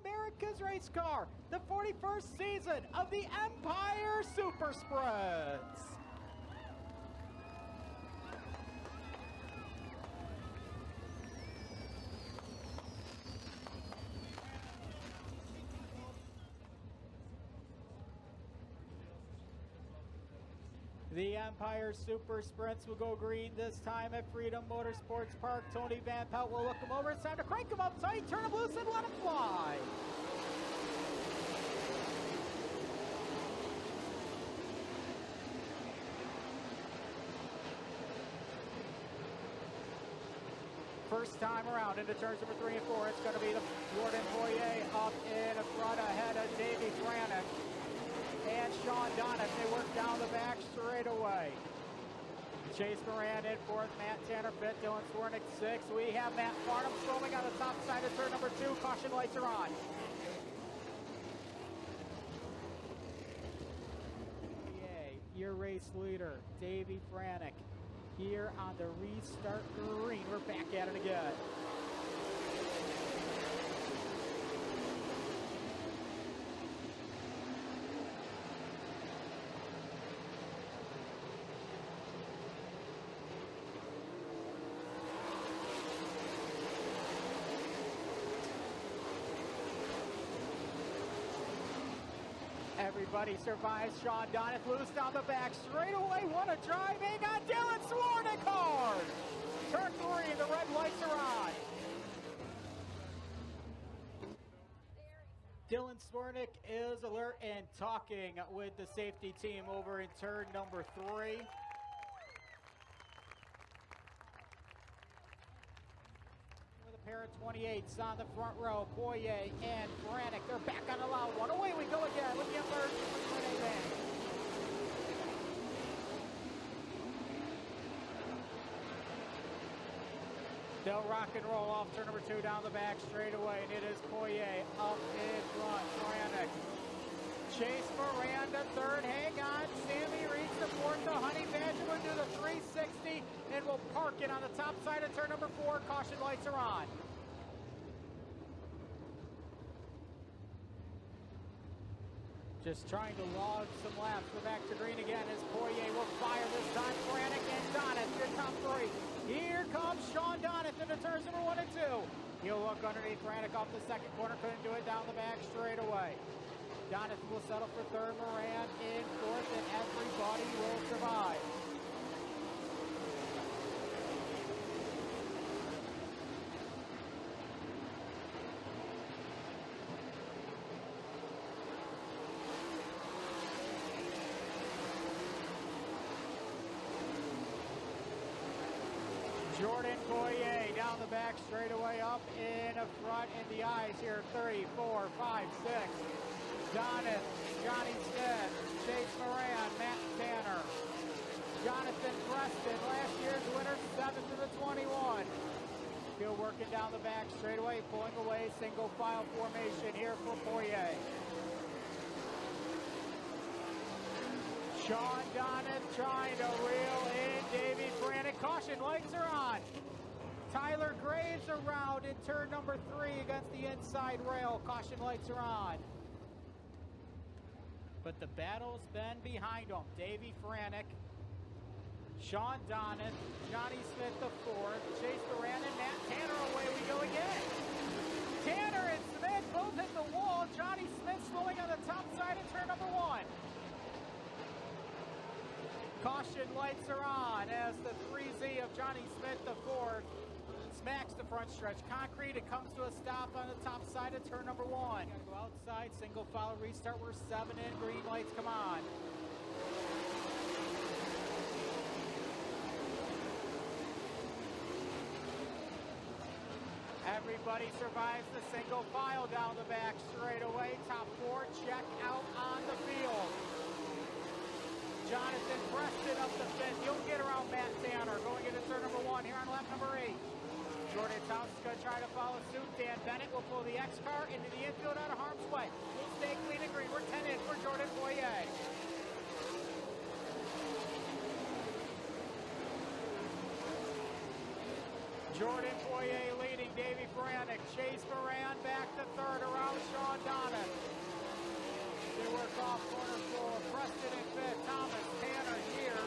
America's race car, the 41st season of the Empire Super Sprints. The Empire Super Sprints will go green this time at Freedom Motorsports Park. Tony Van Pelt will look him over. It's time to crank him up tight, turn him loose, and let him fly. First time around into turns number 3 and 4. It's going to be the Jordan Boyer up in front ahead of Davey Brannick and Sean Donis. They work down the back straight away. Chase Moran in 4th, Matt Tanner 5th, Dylan Swernick 6th. We have Matt Farnham slowing on the top side of turn number 2. Caution lights are on. Your race leader, Davey Brannick, here on the restart green. We're back at it again. Everybody survives. Sean Donis loose down the back straight away. What a driving on Dylan Swernick hard. Turn 3, the red lights are on. Dylan Swernick is alert and talking with the safety team over in turn number 3. With a pair of 28s on the front row, Boyer and Brannick. They're back on the loud one. Away we go again with the emergency van. They'll rock and roll off turn number 2 down the back straight away, and it is Boyer up in front. Brannick. Chase Moran to 3rd. Hang on. Sammy Reeds to 4th. The Honey Badger will do the 360 and will park it on the top side of turn number 4. Caution lights are on. Just trying to log some laps. We're back to green again as Boyer will fire this time. Brannick and Donis, your top 3. Here comes Sean Donis into turns number 1 and 2. He'll look underneath Brannick off the second corner. Couldn't do it down the back straight away. Donis will settle for 3rd. Moran in 4th, and everybody will survive. Jordan Boyer down the back straight away up in front in the eyes here. 3, 4, 5, 6. Donis, Johnny Smith, Chase Moran, Matt Tanner. Jonathan Preston, last year's winner, 7th of the 21. Still working down the back straight away, pulling away, single file formation here for Boyer. Sean Donis trying to reel in Davey Brannick. Caution lights are on. Tyler Graves around in turn number 3 against the inside rail. Caution lights are on. But the battle's been behind them. Davey Brannick, Sean Donis, Johnny Smith the 4th, Chase Moran and Matt Tanner. Away we go again. Tanner and Smith both hit the wall. Johnny Smith slowing on the top side of turn number 1. Caution lights are on as the 3Z of Johnny Smith the 4th smacks the front stretch concrete. It comes to a stop on the top side of turn number 1. Gotta go outside, single file restart. We're 7 in, green lights come on. Everybody survives the single file down the back straight away. Top 4 check out on the field. Jonathan Preston up the 5th. He'll get around Matt Tanner going into turn number 1 here on lap number 8. Jordan Thompson's going to try to follow suit. Dan Bennett will pull the X car into the infield out of harm's way. We'll stay clean and green. We're 10 in for Jordan Boyer. Jordan Poirier leading Davey Frantic. Chase Moran back to third around Sean Donnan. They work off corner four. Preston in fifth. Thomas, Tanner, here.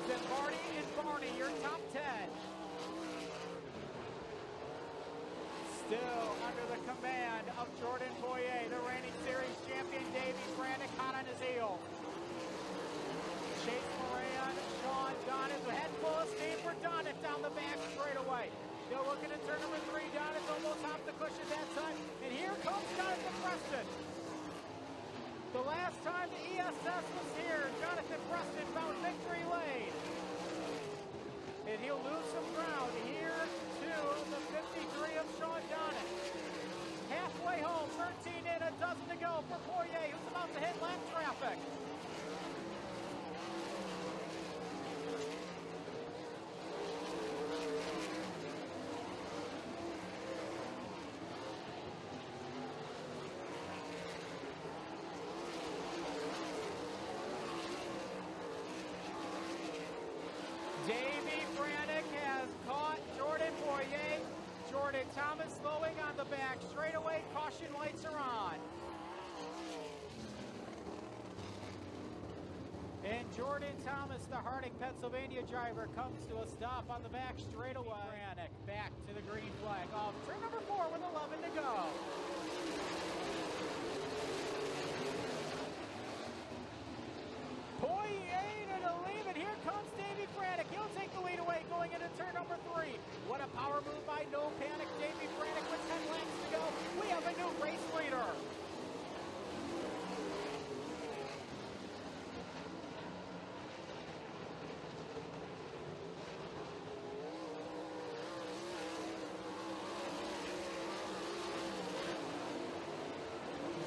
Zimbardi and Barney, your top 10. Still under the command of Jordan Poirier, the reigning series champion. Davey Frantic hot on his heels. Chase Moran, Sean Donnan, a head full of steam for Donnan down the back straightaway. They're looking at turn number 3. Donnan's almost off the cushion that time. And here comes Jonathan Preston. The last time the ESS was here, Jonathan Preston found victory lane. And he'll lose some ground here to the 53 of Sean Donnan. Halfway home, 13 in, a dozen to go for Poirier, who's about to hit lap traffic. Davey Frantic has caught Jordan Poirier. Jordan Thomas slowing on the back straightaway. Caution lights are on. And Jordan Thomas, the Harding, Pennsylvania driver, comes to a stop on the back straightaway. Frantic back to the green flag off turn number 4 with 11 to go. Poirier to the lead, and here comes Davey Frantic. He'll take the lead away going into turn number 3. What a power move by No Panic. Davey Frantic with 10 laps to go. We have a new race leader.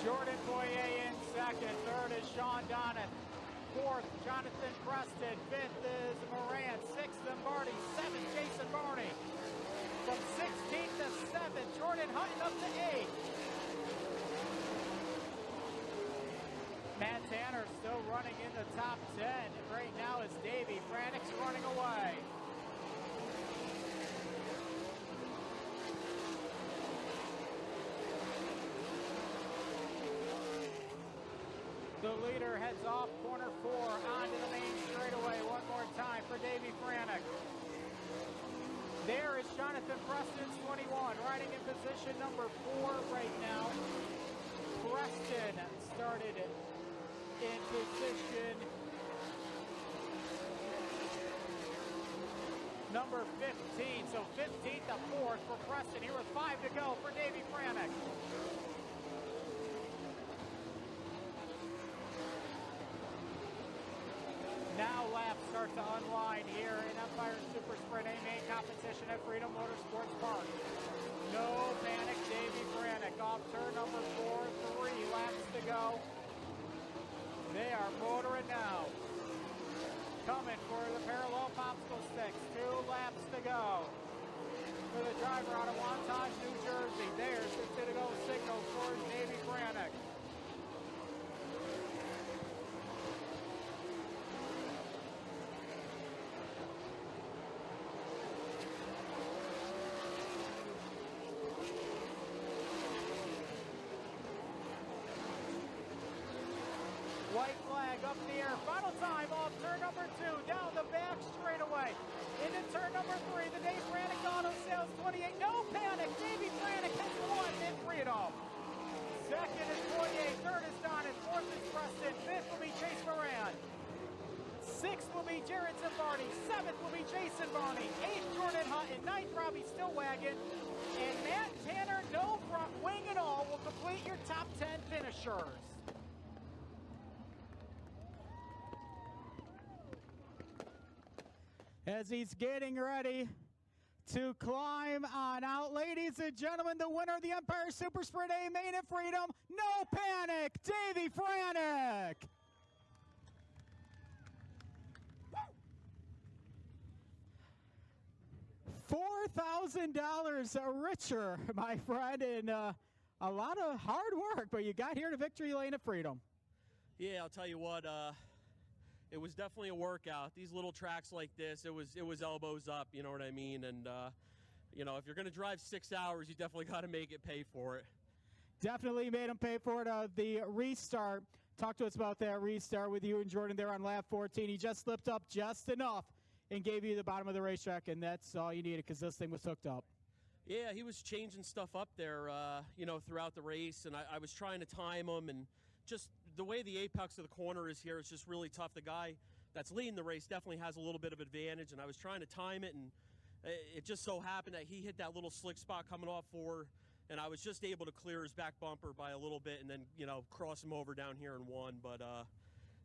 Jordan Poirier in second. Third is Sean Donnan. Fourth, Jonathan Preston. Fifth is Moran. Sixth, Zimbardi. Seventh, Jason Barney. From 16th to 7th, Jordan Hutton up to 8th. Matt Tanner still running in the top 10. Right now is Davey Frantic's running away. The leader heads off corner 4 onto the main straightaway one more time for Davey Frantic. There is Jonathan Preston's 21, riding in position number 4 right now. Preston started in position number 15, so 15th to 4th for Preston. Here with 5 to go for Davey Frantic. Now laps start to unwind here in Empire Super Sprint A main competition at Freedom Motorsports Park. No Panic, Davey Frantic off turn number 4, 3 laps to go. They are motoring now. Coming for the parallel popsicle sticks, 2 laps to go. For the driver out of Wantage, New Jersey, there's the to-go signal for Davey Frantic. White flag up in the air. Final time off turn number 2. Down the back straightaway. Into turn number 3. The Dave Frantic Auto Sales 28. No Panic. Davey Frantic has won in Freedom. Second is Poirier. Third is Donnan. Fourth is Preston. Fifth will be Chase Moran. Sixth will be Jared Zimbardi. Seventh will be Jason Barney. Eighth, Jordan Hutton. Ninth, Robbie Stillwagon. And Matt Tanner, no front wing at all, will complete your top 10 finishers. As he's getting ready to climb on out, ladies and gentlemen, the winner of the Empire Super Sprint A main at Freedom, No Panic, Davey Frantic. $4,000 richer, my friend, and a lot of hard work, but you got here to victory lane at Freedom. Yeah, I'll tell you what, it was definitely a workout. These little tracks like this, it was elbows up, you know what I mean? And you know, if you're going to drive 6 hours, you definitely got to make it pay for it. Definitely made him pay for it. The restart, talk to us about that restart with you and Jordan there on lap 14. He just slipped up just enough and gave you the bottom of the racetrack, and that's all you needed because this thing was hooked up. Yeah, he was changing stuff up there, you know, throughout the race, and I was trying to time him, and just the way the apex of the corner is here, it's just really tough. The guy that's leading the race definitely has a little bit of advantage, and I was trying to time it, and it just so happened that he hit that little slick spot coming off four, and I was just able to clear his back bumper by a little bit and then, you know, cross him over down here and won. But,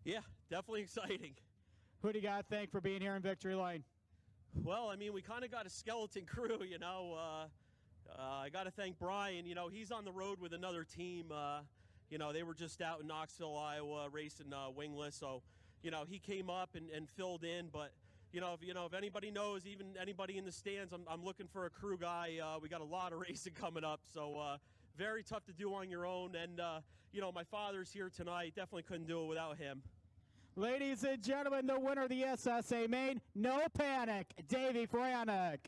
yeah, definitely exciting. Who do you got to thank for being here in Victory Lane? Well, I mean, we kind of got a skeleton crew, you know. I got to thank Brian. You know, he's on the road with another team. You know, they were just out in Knoxville, Iowa, racing wingless. So, you know, he came up and filled in. But, you know, if anybody knows, even anybody in the stands, I'm looking for a crew guy. We got a lot of racing coming up. So, very tough to do on your own. And, you know, my father's here tonight. Definitely couldn't do it without him. Ladies and gentlemen, the winner of the SSA main, no panic, Davey Franek.